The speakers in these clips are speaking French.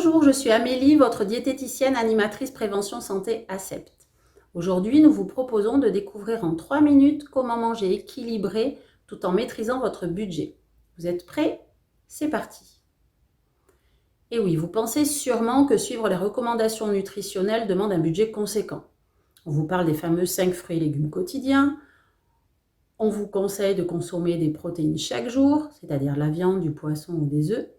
Bonjour, je suis Amélie, votre diététicienne animatrice prévention santé ACEPT. Aujourd'hui, nous vous proposons de découvrir en 3 minutes comment manger équilibré tout en maîtrisant votre budget. Vous êtes prêts? C'est parti. Et oui, vous pensez sûrement que suivre les recommandations nutritionnelles demande un budget conséquent. On vous parle des fameux 5 fruits et légumes quotidiens. On vous conseille de consommer des protéines chaque jour, c'est-à-dire la viande, du poisson ou des œufs,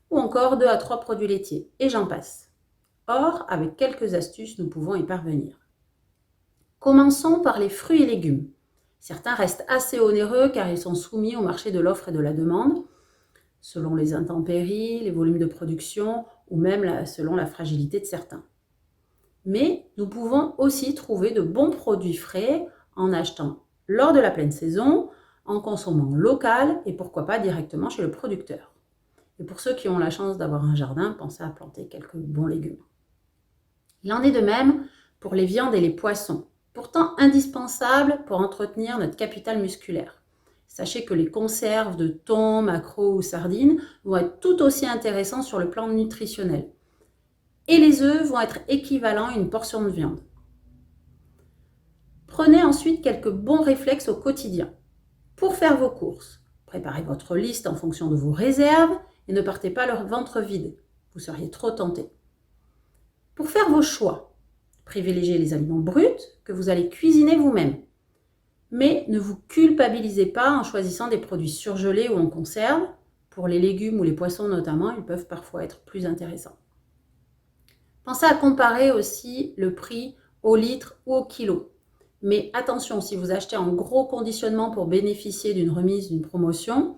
ou encore 2 à 3 produits laitiers, et j'en passe. Or, avec quelques astuces, nous pouvons y parvenir. Commençons par les fruits et légumes. Certains restent assez onéreux car ils sont soumis au marché de l'offre et de la demande, selon les intempéries, les volumes de production ou même selon la fragilité de certains. Mais nous pouvons aussi trouver de bons produits frais en achetant lors de la pleine saison, en consommant local et pourquoi pas directement chez le producteur. Et pour ceux qui ont la chance d'avoir un jardin, pensez à planter quelques bons légumes. Il en est de même pour les viandes et les poissons, pourtant indispensables pour entretenir notre capital musculaire. Sachez que les conserves de thon, maquereaux ou sardines vont être tout aussi intéressants sur le plan nutritionnel. Et les œufs vont être équivalents à une portion de viande. Prenez ensuite quelques bons réflexes au quotidien. Pour faire vos courses, préparez votre liste en fonction de vos réserves et ne partez pas le ventre vide. Vous seriez trop tenté. Pour faire vos choix, privilégiez les aliments bruts que vous allez cuisiner vous-même. Mais ne vous culpabilisez pas en choisissant des produits surgelés ou en conserve. Pour les légumes ou les poissons notamment, ils peuvent parfois être plus intéressants. Pensez à comparer aussi le prix au litre ou au kilo. Mais attention, si vous achetez en gros conditionnement pour bénéficier d'une remise, d'une promotion,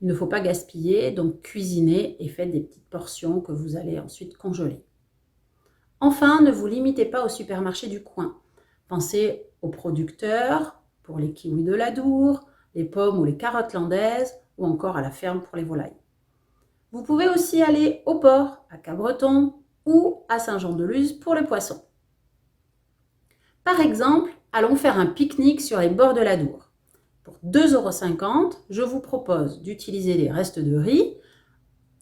il ne faut pas gaspiller, donc cuisinez et faites des petites portions que vous allez ensuite congeler. Enfin, ne vous limitez pas au supermarché du coin. Pensez aux producteurs pour les kiwis de l'Adour, les pommes ou les carottes landaises ou encore à la ferme pour les volailles. Vous pouvez aussi aller au port, à Cabreton ou à Saint-Jean-de-Luz pour le poisson. Par exemple, allons faire un pique-nique sur les bords de l'Adour. Pour 2,50 €, je vous propose d'utiliser les restes de riz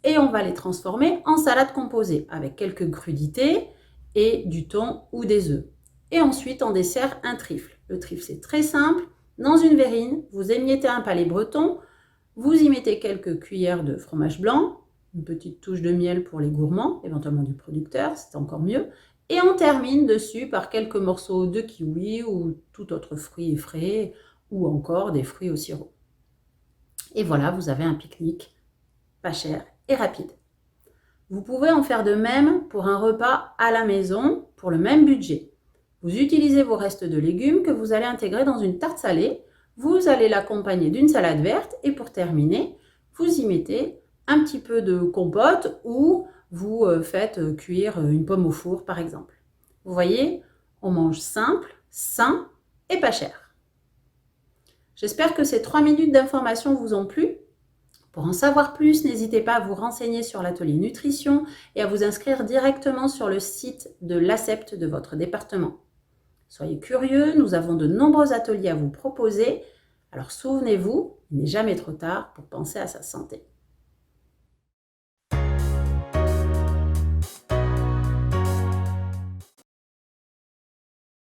et on va les transformer en salade composée avec quelques crudités et du thon ou des œufs. Et ensuite, en dessert, un trifle. Le trifle, c'est très simple. Dans une verrine, vous émiettez un palais breton, vous y mettez quelques cuillères de fromage blanc, une petite touche de miel pour les gourmands, éventuellement du producteur, c'est encore mieux. Et on termine dessus par quelques morceaux de kiwi ou tout autre fruit frais ou encore des fruits au sirop. Et voilà, vous avez un pique-nique pas cher et rapide. Vous pouvez en faire de même pour un repas à la maison pour le même budget. Vous utilisez vos restes de légumes que vous allez intégrer dans une tarte salée. Vous allez l'accompagner d'une salade verte et pour terminer, vous y mettez un petit peu de compote ou vous faites cuire une pomme au four par exemple. Vous voyez, on mange simple, sain et pas cher. J'espère que ces 3 minutes d'information vous ont plu. Pour en savoir plus, n'hésitez pas à vous renseigner sur l'atelier nutrition et à vous inscrire directement sur le site de l'ACEPT de votre département. Soyez curieux, nous avons de nombreux ateliers à vous proposer. Alors souvenez-vous, il n'est jamais trop tard pour penser à sa santé.